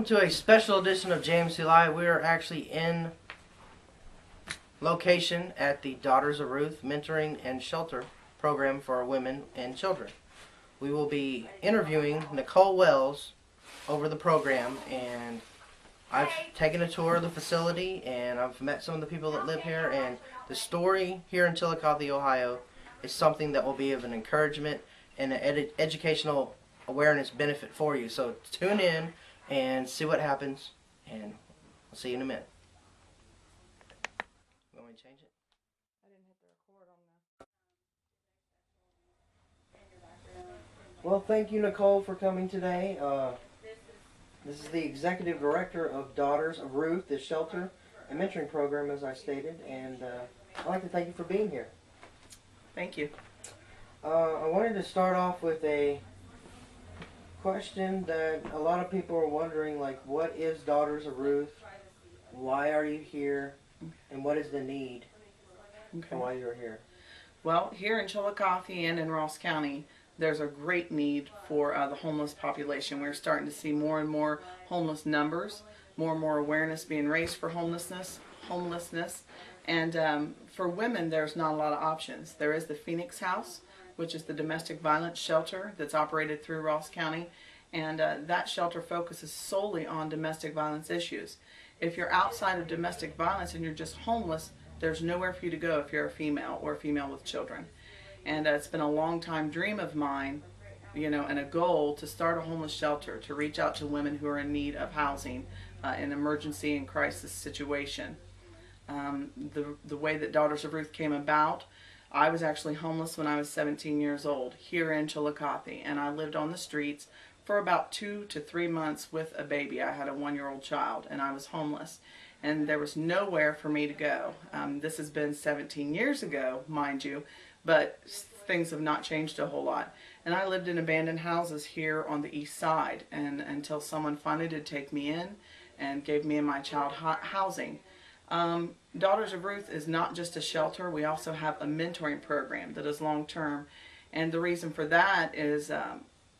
to a special edition of JMC Live. We are actually in location at the Daughters of Ruth Mentoring and Shelter Program for Women and Children. We will be interviewing Nicole Wells over the program, and I've taken a tour of the facility and I've met some of the people that live here, and the story here in Chillicothe, Ohio is something that will be of an encouragement and an educational awareness benefit for you. So tune in and see what happens, and I'll see you in a minute. You want me to change it? I didn't hit the record on that. Well, thank you, Nicole, for coming today. This is the Executive Director of Daughters of Ruth, the shelter and mentoring program, as I stated, and I'd like to thank you for being here. Thank you. I wanted to start off with a question that a lot of people are wondering, like, what is Daughters of Ruth? Why are you here? And what is the need for why you're here? Well, here in Chillicothe and in Ross County, there's a great need for the homeless population. We're starting to see more and more homeless numbers, more and more awareness being raised for homelessness. And for women, there's not a lot of options. There is the Phoenix House, which is the domestic violence shelter that's operated through Ross County, and that shelter focuses solely on domestic violence issues. If you're outside of domestic violence and you're just homeless, there's nowhere for you to go if you're a female or a female with children. And it's been a long time dream of mine, you know, and a goal to start a homeless shelter, to reach out to women who are in need of housing in emergency and crisis situation. The way that Daughters of Ruth came about, I was actually homeless when I was 17 years old here in Chillicothe, and I lived on the streets for about 2 to 3 months with a baby. I had a 1-year-old child, and I was homeless, and there was nowhere for me to go. This has been 17 years ago, mind you, but things have not changed a whole lot. And I lived in abandoned houses here on the east side, and until someone finally did take me in and gave me and my child housing. Daughters of Ruth is not just a shelter. We also have a mentoring program that is long-term, and the reason for that is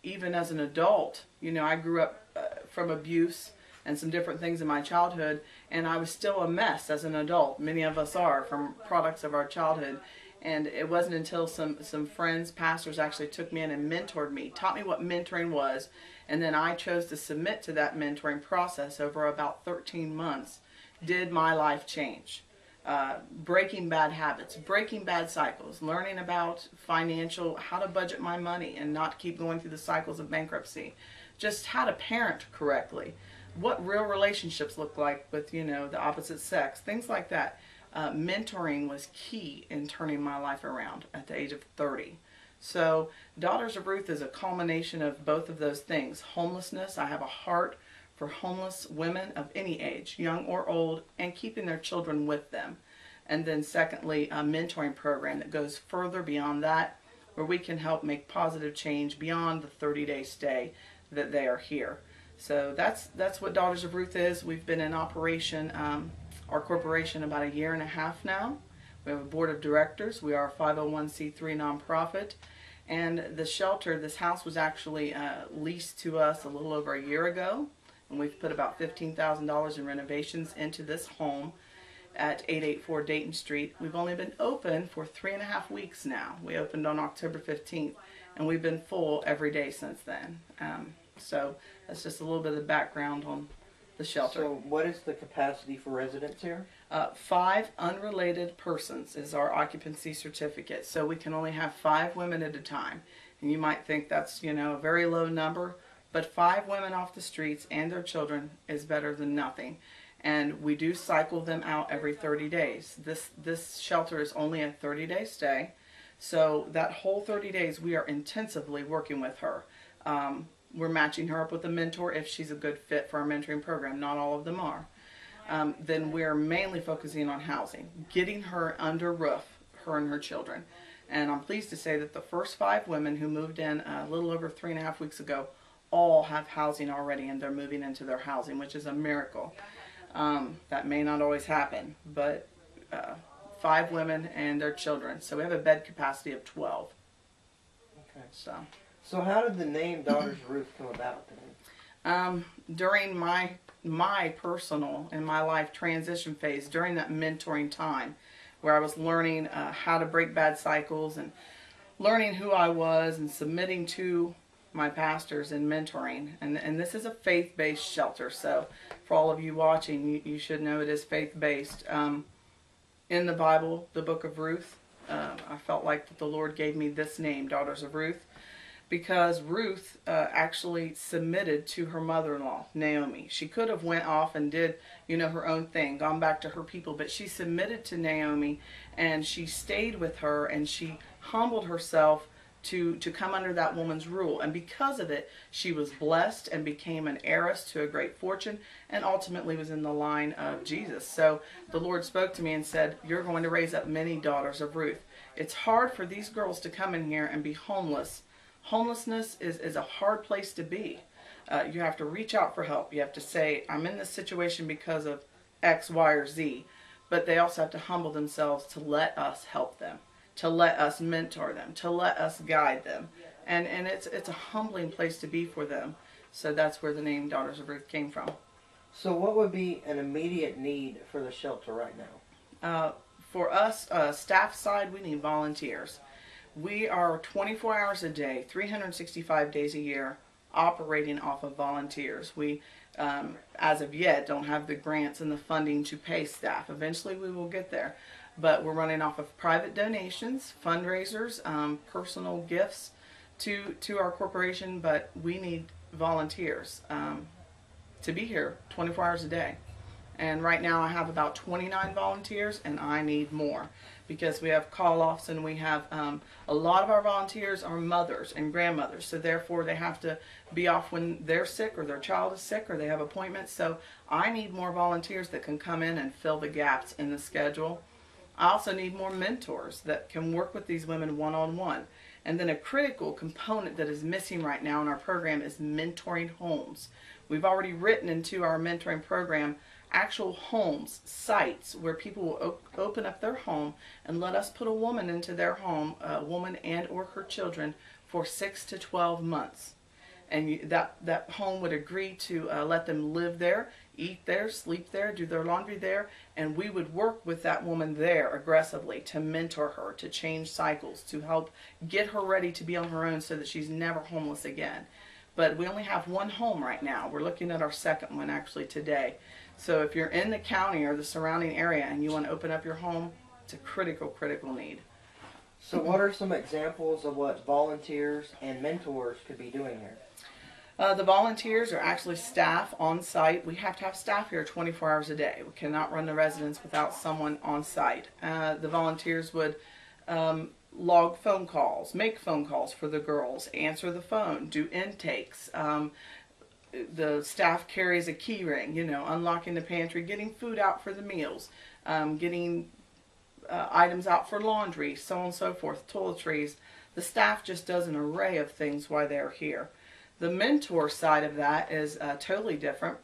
even as an adult, you know, I grew up from abuse and some different things in my childhood, and I was still a mess as an adult. Many of us are, from products of our childhood. And it wasn't until some friends, pastors, actually took me in and mentored me, taught me what mentoring was, and then I chose to submit to that mentoring process over about 13 months. Did my life change? Breaking bad habits, breaking bad cycles, learning about financial, how to budget my money and not keep going through the cycles of bankruptcy, just how to parent correctly, what real relationships look like with, you know, the opposite sex, things like that. Mentoring was key in turning my life around at the age of 30. So Daughters of Ruth is a culmination of both of those things. Homelessness, I have a heart for homeless women of any age, young or old, and keeping their children with them. And then secondly, a mentoring program that goes further beyond that, where we can help make positive change beyond the 30-day stay that they are here. So that's what Daughters of Ruth is. We've been in operation, our corporation, about 1.5 years now. We have a board of directors. We are a 501c3 nonprofit. And the shelter, this house was actually leased to us a little over 1 year ago. And we've put about $15,000 in renovations into this home at 884 Dayton Street. We've only been open for 3.5 weeks now. We opened on October 15th, and we've been full every day since then. So that's just a little bit of the background on the shelter. So what is the capacity for residents here? 5 unrelated persons is our occupancy certificate. So we can only have 5 women at a time. And you might think that's, you know, a very low number, but 5 women off the streets and their children is better than nothing. And we do cycle them out every 30 days. This shelter is only a 30-day stay. So that whole 30 days we are intensively working with her. We're matching her up with a mentor if she's a good fit for our mentoring program. Not all of them are. Then we're mainly focusing on housing, getting her under roof, her and her children. And I'm pleased to say that the first 5 women who moved in a little over 3.5 weeks ago all have housing already, and they're moving into their housing, which is a miracle. That may not always happen, but 5 women and their children. So we have a bed capacity of 12. Okay. So how did the name Daughters of Ruth come about then? During my personal and my life transition phase, during that mentoring time where I was learning how to break bad cycles and learning who I was and submitting to my pastors and mentoring. And this is a faith-based shelter, so for all of you watching, you should know it is faith-based. In the Bible, the book of Ruth, I felt like that the Lord gave me this name, Daughters of Ruth, because Ruth actually submitted to her mother-in-law, Naomi. She could have went off and did, her own thing, gone back to her people, but she submitted to Naomi, and she stayed with her, and she humbled herself to come under that woman's rule. And because of it, she was blessed and became an heiress to a great fortune, and ultimately was in the line of Jesus. So the Lord spoke to me and said, you're going to raise up many daughters of Ruth. It's hard for these girls to come in here and be homeless. Homelessness is a hard place to be. You have to reach out for help. You have to say, I'm in this situation because of X, Y, or Z. But they also have to humble themselves to let us help them, to let us mentor them, to let us guide them. And it's a humbling place to be for them. So that's where the name Daughters of Ruth came from. So what would be an immediate need for the shelter right now? For us, staff side, we need volunteers. We are 24 hours a day, 365 days a year, operating off of volunteers. We, as of yet, don't have the grants and the funding to pay staff. Eventually we will get there. But we're running off of private donations, fundraisers, personal gifts to our corporation, but we need volunteers to be here 24 hours a day. And right now I have about 29 volunteers, and I need more because we have call-offs, and we have a lot of our volunteers are mothers and grandmothers, so therefore they have to be off when they're sick or their child is sick or they have appointments. So I need more volunteers that can come in and fill the gaps in the schedule. I also need more mentors that can work with these women one-on-one. And then a critical component that is missing right now in our program is mentoring homes. We've already written into our mentoring program actual homes, sites where people will open up their home and let us put a woman into their home, a woman and or her children, for 6 to 12 months. And that home would agree to let them live there, eat there, sleep there, do their laundry there, and we would work with that woman there aggressively to mentor her, to change cycles, to help get her ready to be on her own so that she's never homeless again. But we only have one home right now. We're looking at our second one actually today. So if you're in the county or the surrounding area and you want to open up your home, it's a critical need. So what are some examples of what volunteers and mentors could be doing here? The volunteers are actually staff on site. We have to have staff here 24 hours a day. We cannot run the residence without someone on site. The volunteers would log phone calls, make phone calls for the girls, answer the phone, do intakes. The staff carries a key ring, unlocking the pantry, getting food out for the meals, getting items out for laundry, so on and so forth, toiletries. The staff just does an array of things while they're here. The mentor side of that is totally different.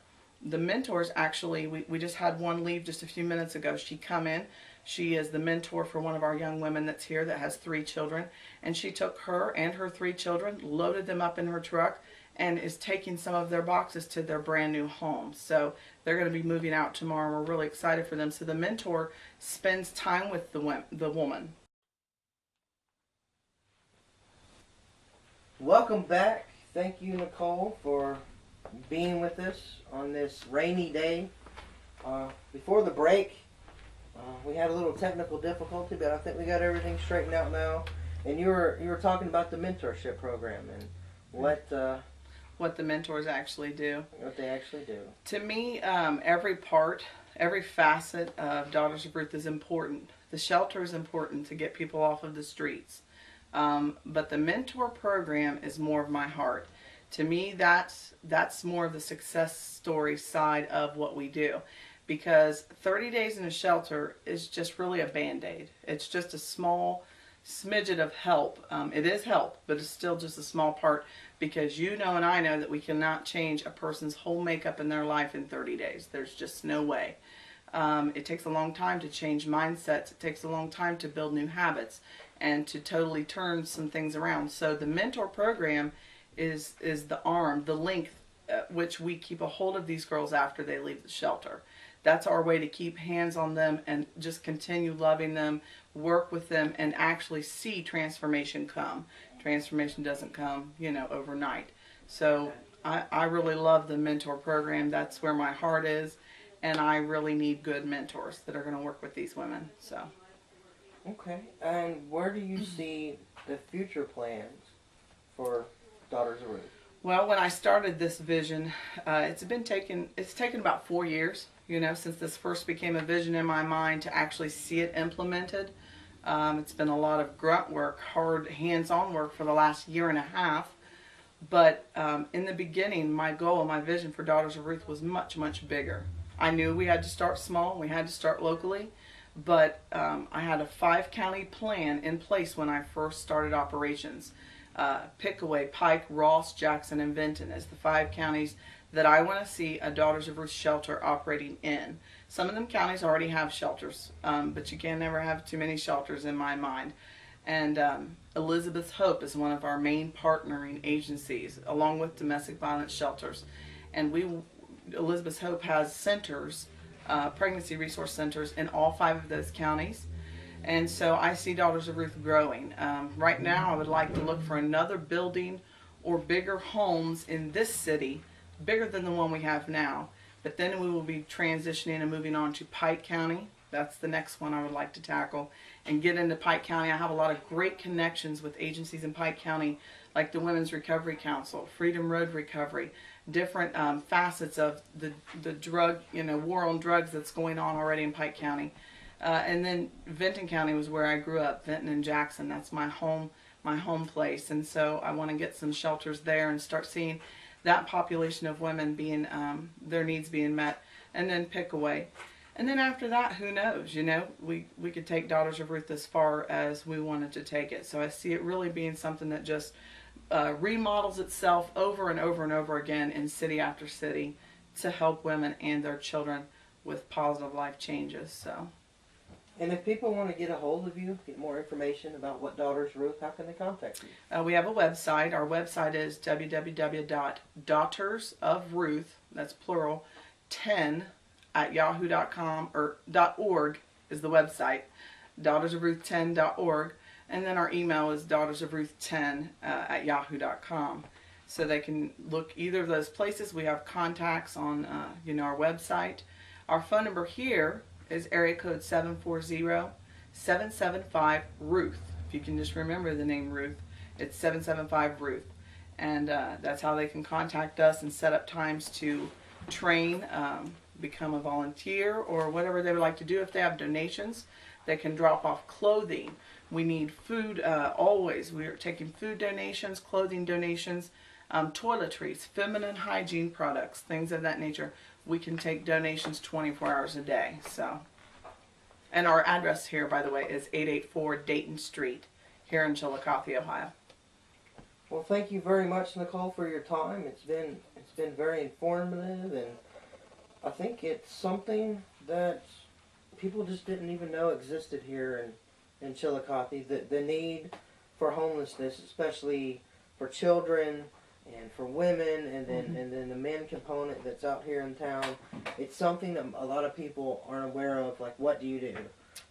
The mentors actually, we just had one leave just a few minutes ago. She come in. She is the mentor for one of our young women that's here that has 3 children. And she took her and her 3 children, loaded them up in her truck, and is taking some of their boxes to their brand new home. So they're going to be moving out tomorrow. We're really excited for them. So the mentor spends time with the woman. Welcome back. Thank you, Nicole, for being with us on this rainy day. Before the break, we had a little technical difficulty, but I think we got everything straightened out now. And you were talking about the mentorship program and what the mentors actually do. What they actually do. To me, every facet of Daughters of Ruth is important. The shelter is important to get people off of the streets. But the mentor program is more of my heart. To me, that's more of the success story side of what we do. Because 30 days in a shelter is just really a Band-Aid. It's just a small smidget of help. It is help, but it's still just a small part, because you know and I know that we cannot change a person's whole makeup in their life in 30 days. There's just no way. It takes a long time to change mindsets. It takes a long time to build new habits and to totally turn some things around. So the mentor program is the arm, the link which we keep a hold of these girls after they leave the shelter. That's our way to keep hands on them and just continue loving them, work with them, and actually see transformation come. Transformation doesn't come, overnight. So I really love the mentor program. That's where my heart is, and I really need good mentors that are going to work with these women. So. Okay, and where do you see the future plans for Daughters of Ruth? Well, when I started this vision, it's taken about 4 years, since this first became a vision in my mind to actually see it implemented. It's been a lot of grunt work, hard hands-on work for the last year and a half. But in the beginning, my goal, my vision for Daughters of Ruth was much, much bigger. I knew we had to start small, we had to start locally, but I had a 5-county plan in place when I first started operations. Pickaway, Pike, Ross, Jackson, and Vinton as the 5 counties that I want to see a Daughters of Ruth shelter operating in. Some of them counties already have shelters, but you can never have too many shelters in my mind. And Elizabeth's Hope is one of our main partnering agencies, along with domestic violence shelters. And Elizabeth's Hope has centers, pregnancy resource centers in all 5 of those counties. And so I see Daughters of Ruth growing. Right now I would like to look for another building or bigger homes in this city, bigger than the one we have now. But then we will be transitioning and moving on to Pike County. That's the next one I would like to tackle and get into Pike County. I have a lot of great connections with agencies in Pike County, like the Women's Recovery Council, Freedom Road Recovery, different facets of the drug, war on drugs that's going on already in Pike County. And then Vinton County was where I grew up, Vinton and Jackson. That's my home place. And so I want to get some shelters there and start seeing that population of women being, their needs being met, and then Pickaway. And then after that, who knows, we could take Daughters of Ruth as far as we wanted to take it. So I see it really being something that just remodels itself over and over and over again in city after city to help women and their children with positive life changes. So. And if people want to get a hold of you, get more information about what Daughters of Ruth, how can they contact you? We have a website. Our website is www.daughtersofruth, that's plural, 10 at yahoo.com, or .org is the website, daughtersofruth10.org, and then our email is daughtersofruth10 at yahoo.com. So they can look either of those places. We have contacts on our website. Our phone number here is area code 740-775-RUTH. If you can just remember the name Ruth, it's 775-RUTH. And that's how they can contact us and set up times to train, become a volunteer, or whatever they would like to do. If they have donations, they can drop off clothing. We need food always. We are taking food donations, clothing donations, toiletries, feminine hygiene products, things of that nature. We can take donations 24 hours a day. So, and our address here, by the way, is 884 Dayton Street here in Chillicothe, Ohio. Well, thank you very much, Nicole, for your time. It's been very informative, and I think it's something that people just didn't even know existed here in Chillicothe. The need for homelessness, especially for children and for women, and then the men component that's out here in town. It's something that a lot of people aren't aware of. Like, what do you do?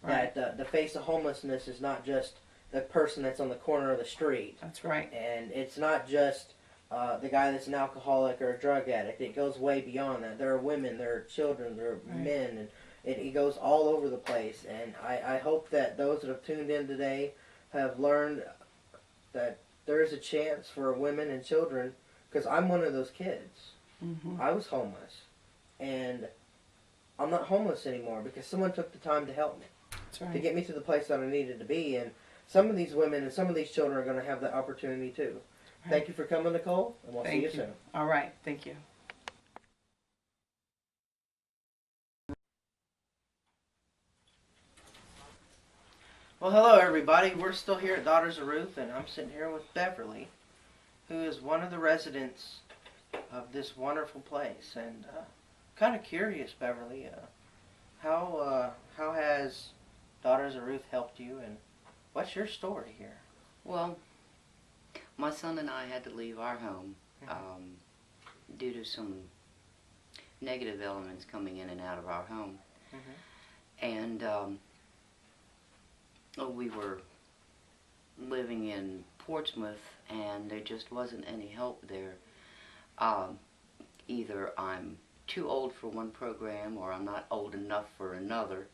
Right. That the face of homelessness is not just the person that's on the corner of the street. That's right. And it's not just the guy that's an alcoholic or a drug addict. It goes way beyond that. There are women, there are children, there are men, and it goes all over the place. And I hope that those that have tuned in today have learned that there is a chance for women and children, because I'm one of those kids. Mm-hmm. I was homeless, and I'm not homeless anymore because someone took the time to help me, That's right. to get me to the place that I needed to be. And some of these women and some of these children are going to have that opportunity too. Right. Thank you for coming, Nicole, and we'll see you soon. All right. Thank you. Well, hello everybody. We're still here at Daughters of Ruth, and I'm sitting here with Beverly, who is one of the residents of this wonderful place. And kind of curious, Beverly, how has Daughters of Ruth helped you, and what's your story here? Well, my son and I had to leave our home due to some negative elements coming in and out of our home. And we were living in Portsmouth, and there just wasn't any help there. Either I'm too old for one program, or I'm not old enough for another.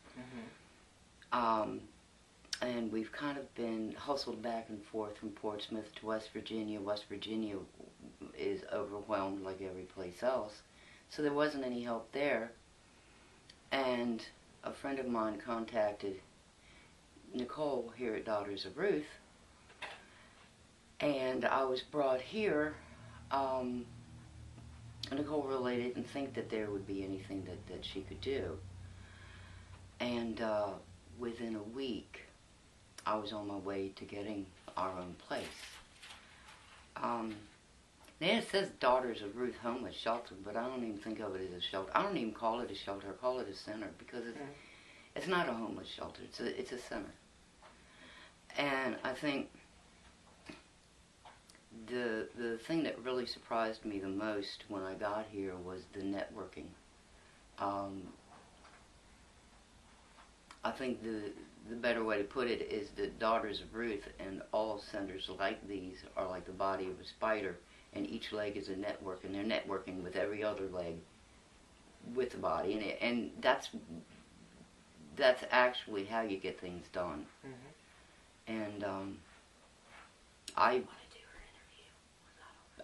And we've kind of been hustled back and forth from Portsmouth to West Virginia. West Virginia is overwhelmed like every place else. So there wasn't any help there. And a friend of mine contacted Nicole here at Daughters of Ruth. And I was brought here. Nicole really didn't think that there would be anything that she could do. And within a week, I was on my way to getting our own place. Now it says Daughters of Ruth Homeless Shelter, but I don't even think of it as a shelter. I don't even call it a shelter. I call it a center, because it's not a homeless shelter. It's a center. And I think the thing that really surprised me the most when I got here was the networking. I think the better way to put it is that Daughters of Ruth and all centers like these are like the body of a spider, and each leg is a network, and they're networking with every other leg with the body, and that's actually how you get things done. And I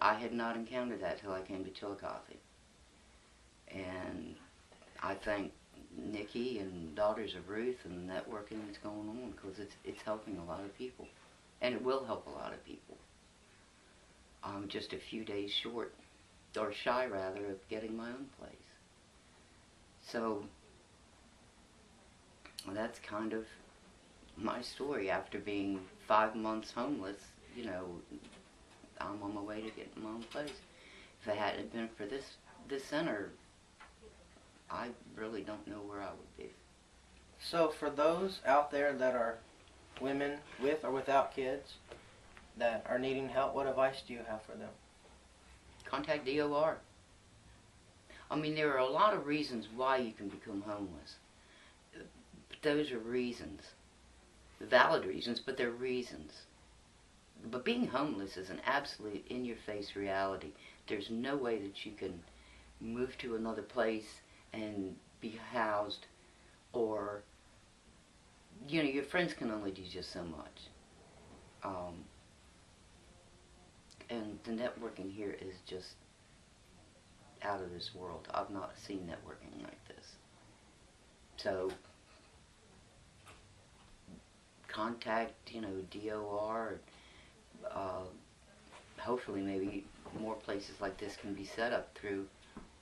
had not encountered that till I came to Chillicothe, and I thank Nikki and Daughters of Ruth and the networking that's going on, because it's helping a lot of people, and it will help a lot of people. I'm just a few days short, or shy rather, of getting my own place. So that's kind of my story. After being 5 months homeless, you know, I'm on my way to getting my own place. If it hadn't been for this center, I really don't know where I would be. So for those out there that are women with or without kids that are needing help, what advice do you have for them? Contact DOR. I mean, there are a lot of reasons why you can become homeless. But those are reasons. Valid reasons, but they're reasons. But being homeless is an absolute in-your-face reality. There's no way that you can move to another place and be housed, or, you know, your friends can only do just so much. And the networking here is just out of this world. I've not seen networking like this. So contact, you know, DOR. Hopefully maybe more places like this can be set up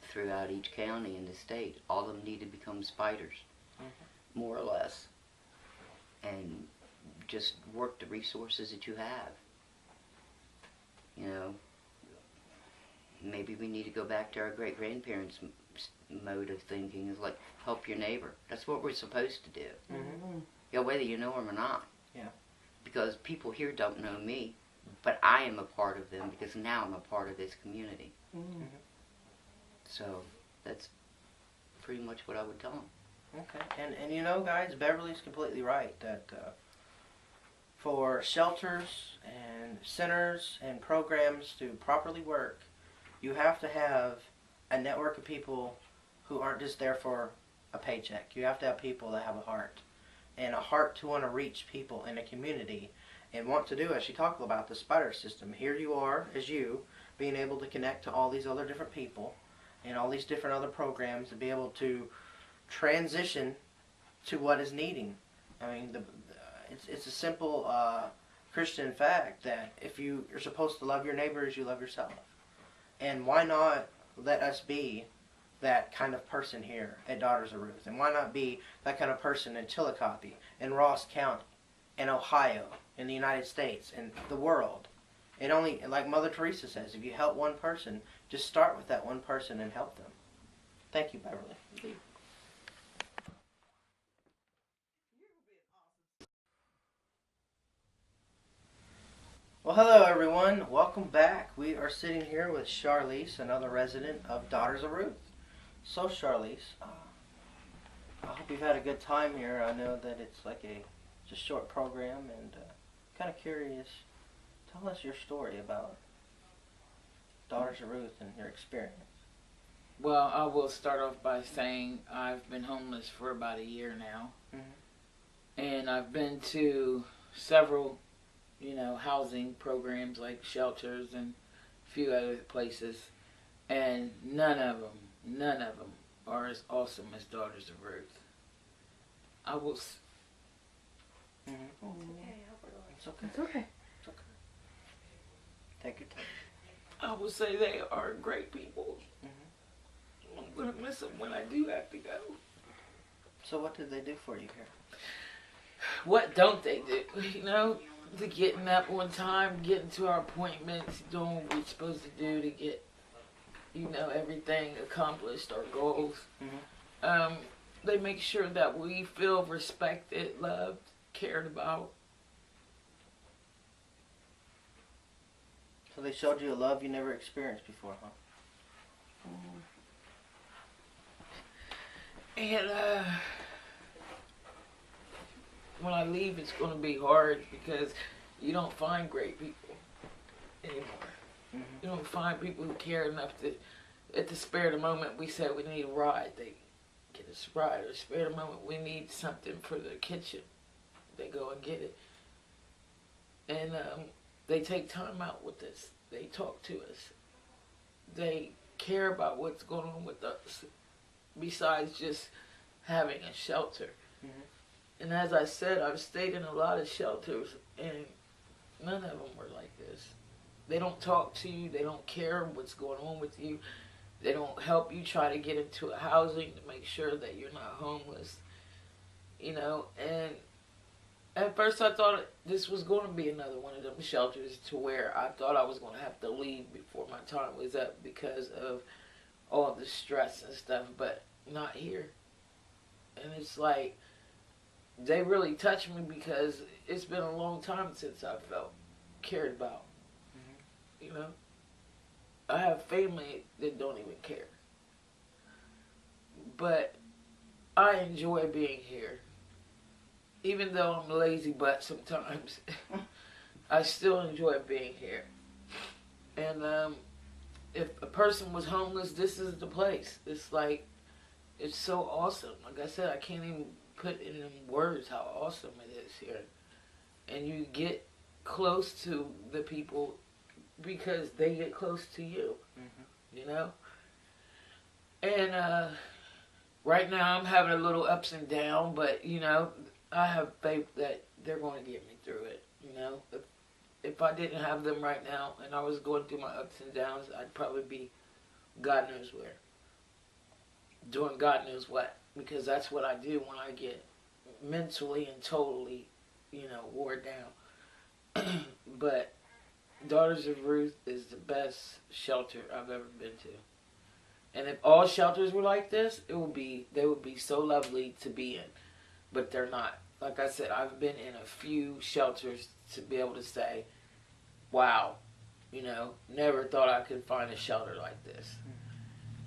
throughout each county in the state. All of them need to become spiders, more or less, and just work the resources that you have. You know, maybe we need to go back to our great-grandparents' mode of thinking, is like, help your neighbor. That's what we're supposed to do. You know, whether you know them or not. Yeah. Because people here don't know me, but I am a part of them, because now I'm a part of this community. So that's pretty much what I would tell them. Okay. And you know, guys, Beverly's completely right that for shelters and centers and programs to properly work, you have to have a network of people who aren't just there for a paycheck. You have to have people that have a heart, and a heart to want to reach people in a community and want to do, as she talked about, the spider system. Here you are, as you, being able to connect to all these other different people and all these different other programs to be able to transition to what is needing. I mean, it's a simple Christian fact that if you're supposed to love your neighbor as you love yourself. And why not let us be that kind of person here at Daughters of Ruth? And why not be that kind of person in Chillicothe, in Ross County, in Ohio, in the United States, in the world? It only, like Mother Teresa says, if you help one person, just start with that one person and help them. Thank you, Beverly. Well, hello everyone. Welcome back. We are sitting here with Charlize, another resident of Daughters of Ruth. So, Charlize, I hope you've had a good time here. I know that it's like a just short program, and kind of curious. Tell us your story about Daughters of Ruth and your experience. Well, I will start off by saying I've been homeless for about a year now. And I've been to several, housing programs like shelters and a few other places. And none of them are as awesome as Daughters of Ruth. I will... It's okay. It's okay. It's okay. Take your time. I will say they are great people. I'm going to miss them when I do have to go. So what did they do for you here? What don't they do? To getting up on time, getting to our appointments, doing what we're supposed to do to get, everything accomplished, our goals. They make sure that we feel respected, loved, cared about. So they showed you a love you never experienced before, huh? And when I leave, it's going to be hard because you don't find great people anymore. You don't find people who care enough to, at the spare of the moment, we said we need a ride. They get us a ride. Or spare of the moment, we need something for the kitchen. They go and get it. And they take time out with us. They talk to us. They care about what's going on with us, besides just having a shelter. And as I said, I've stayed in a lot of shelters, and none of them were like this. They don't talk to you. They don't care what's going on with you. They don't help you try to get into a housing to make sure that you're not homeless. And at first I thought this was going to be another one of them shelters to where I thought I was going to have to leave before my time was up because of all the stress and stuff, but not here. And it's like, they really touched me because it's been a long time since I felt cared about. I have family that don't even care. But I enjoy being here. Even though I'm a lazy butt sometimes, I still enjoy being here. And if a person was homeless, this is the place. It's like, it's so awesome. Like I said, I can't even put it in words how awesome it is here. And you get close to the people because they get close to you, And right now I'm having a little ups and downs, but, I have faith that they're going to get me through it, If I didn't have them right now and I was going through my ups and downs, I'd probably be God knows where. Doing God knows what. Because that's what I do when I get mentally and totally, wore down. But Daughters of Ruth is the best shelter I've ever been to. And if all shelters were like this, they would be so lovely to be in. But they're not. Like I said, I've been in a few shelters to be able to say, wow, never thought I could find a shelter like this.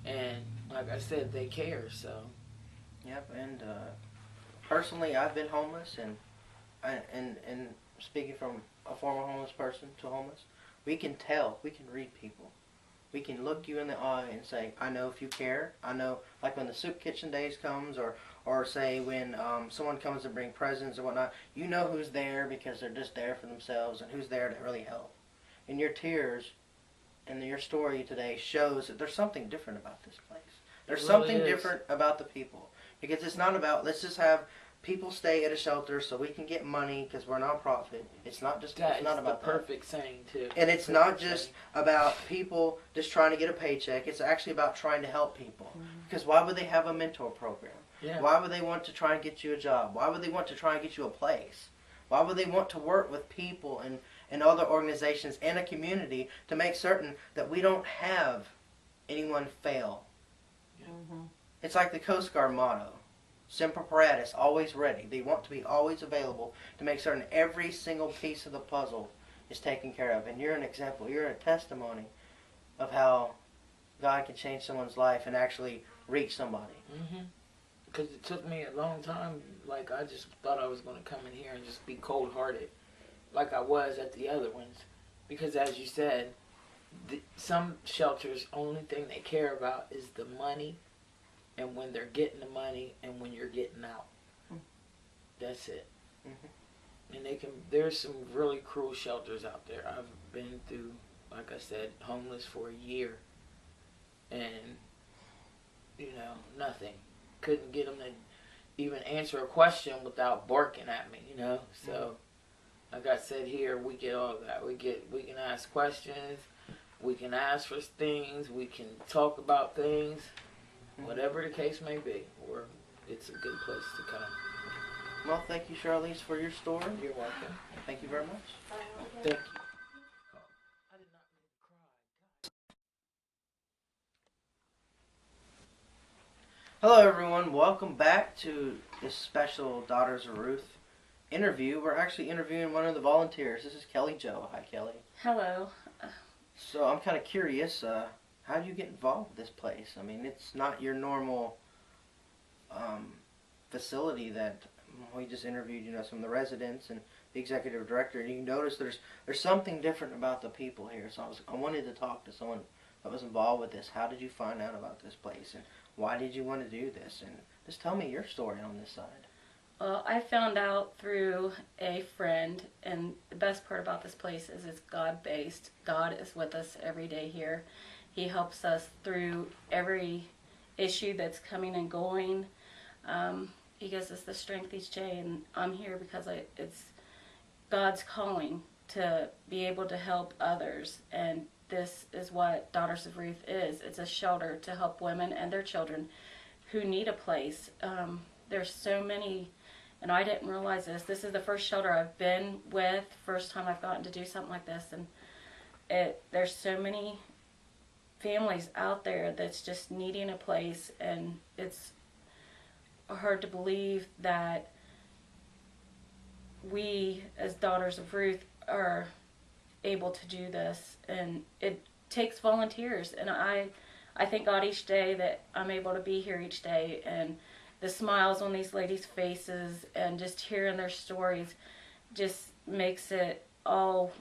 And like I said, they care, so. Yep, and personally, I've been homeless, and speaking from a former homeless person to homeless, we can tell, we can read people. We can look you in the eye and say, I know if you care. I know, like when the soup kitchen days comes, or say when someone comes to bring presents or whatnot, you know who's there because they're just there for themselves and who's there to really help. And your tears and your story today shows that there's something different about this place. There's something different about the people. Because it's not about, let's just have people stay at a shelter so we can get money because we're a nonprofit. It's not just, it's not about that. Perfect saying, too. And it's not just about people just trying to get a paycheck. It's actually about trying to help people. Because why would they have a mentor program? Yeah. Why would they want to try and get you a job? Why would they want to try and get you a place? Why would they want to work with people and other organizations and a community to make certain that we don't have anyone fail? It's like the Coast Guard motto, Semper Paratus, always ready. They want to be always available to make certain every single piece of the puzzle is taken care of. And you're an example. You're a testimony of how God can change someone's life and actually reach somebody. Because it took me a long time. Like, I just thought I was going to come in here and just be cold-hearted like I was at the other ones. Because as you said, some shelters, only thing they care about is the money, and when they're getting the money and when you're getting out. That's it. And there's some really cruel shelters out there. I've been through, like I said, homeless for a year, and nothing. Couldn't get them to even answer a question without barking at me, So, like I said, here we get all that. We can ask questions, we can ask for things, we can talk about things, whatever the case may be. Or it's a good place to come. Well, thank you, Charlize, for your story. You're welcome. Thank you very much. Thank you. I did not mean to cry. Hello, everyone. Welcome back to this special Daughters of Ruth interview. We're actually interviewing one of the volunteers. This is Kelly Jo. Hi, Kelly. Hello. So I'm kind of curious, how do you get involved with this place? I mean, it's not your normal facility that we just interviewed, some of the residents and the executive director. And you notice there's something different about the people here. So I wanted to talk to someone that was involved with this. How did you find out about this place, and why did you want to do this? And just tell me your story on this side. Well, I found out through a friend, and the best part about this place is it's God-based. God is with us every day here. He helps us through every issue that's coming and going. He gives us the strength each day, and I'm here because it's God's calling to be able to help others, and this is what Daughters of Ruth is. It's a shelter to help women and their children who need a place. There's so many, and I didn't realize this. This is the first shelter I've been with, first time I've gotten to do something like this, and there's so many families out there that's just needing a place, and it's hard to believe that we as Daughters of Ruth are able to do this, and it takes volunteers, and I thank God each day that I'm able to be here each day, and the smiles on these ladies' faces and just hearing their stories just makes it all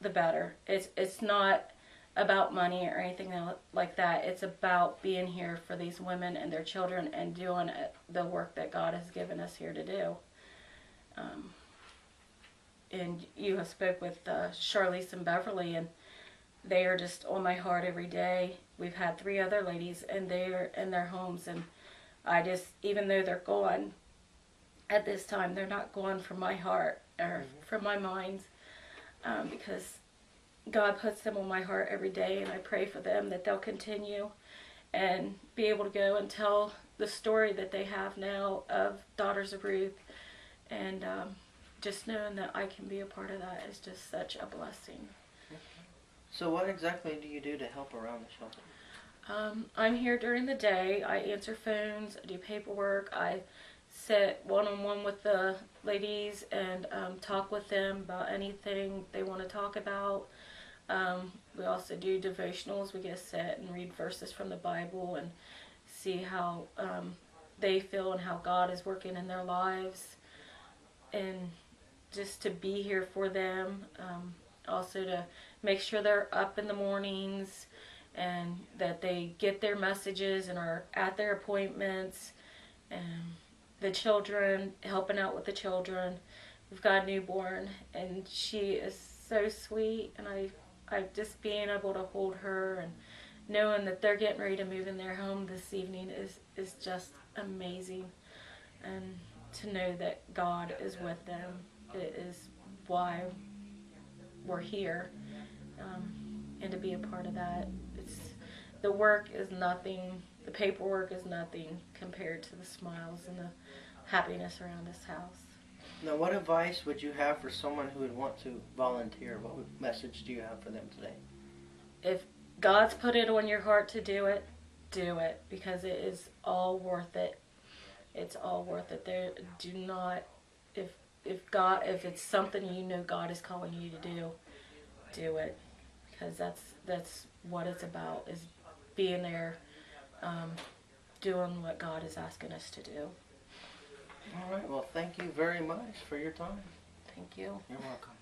the better. It's not about money or anything like that. It's about being here for these women and their children and doing the work that God has given us here to do. And you have spoke with Charlize and Beverly, and they are just on my heart every day. We've had 3 other ladies, and they're in their homes, and I just, even though they're gone at this time, they're not gone from my heart or from my mind, because God puts them on my heart every day, and I pray for them that they'll continue and be able to go and tell the story that they have now of Daughters of Ruth, and just knowing that I can be a part of that is just such a blessing. So what exactly do you do to help around the shelter? I'm here during the day. I answer phones, I do paperwork, I sit one-on-one with the ladies and talk with them about anything they want to talk about. We also do devotionals. We get to sit and read verses from the Bible and see how they feel and how God is working in their lives, and just to be here for them. Also to make sure they're up in the mornings and that they get their messages and are at their appointments. And the children, helping out with the children. We've got a newborn, and she is so sweet, and I just being able to hold her and knowing that they're getting ready to move in their home this evening is just amazing. And to know that God is with them, it is why we're here, and to be a part of that. The work is nothing, the paperwork is nothing compared to the smiles and the happiness around this house. Now, what advice would you have for someone who would want to volunteer? What message do you have for them today? If God's put it on your heart to do it, because it is all worth it. It's all worth it. If it's something you know God is calling you to do, do it, because that's what it's about, is being there, doing what God is asking us to do. All right. Well, thank you very much for your time. Thank you. You're welcome.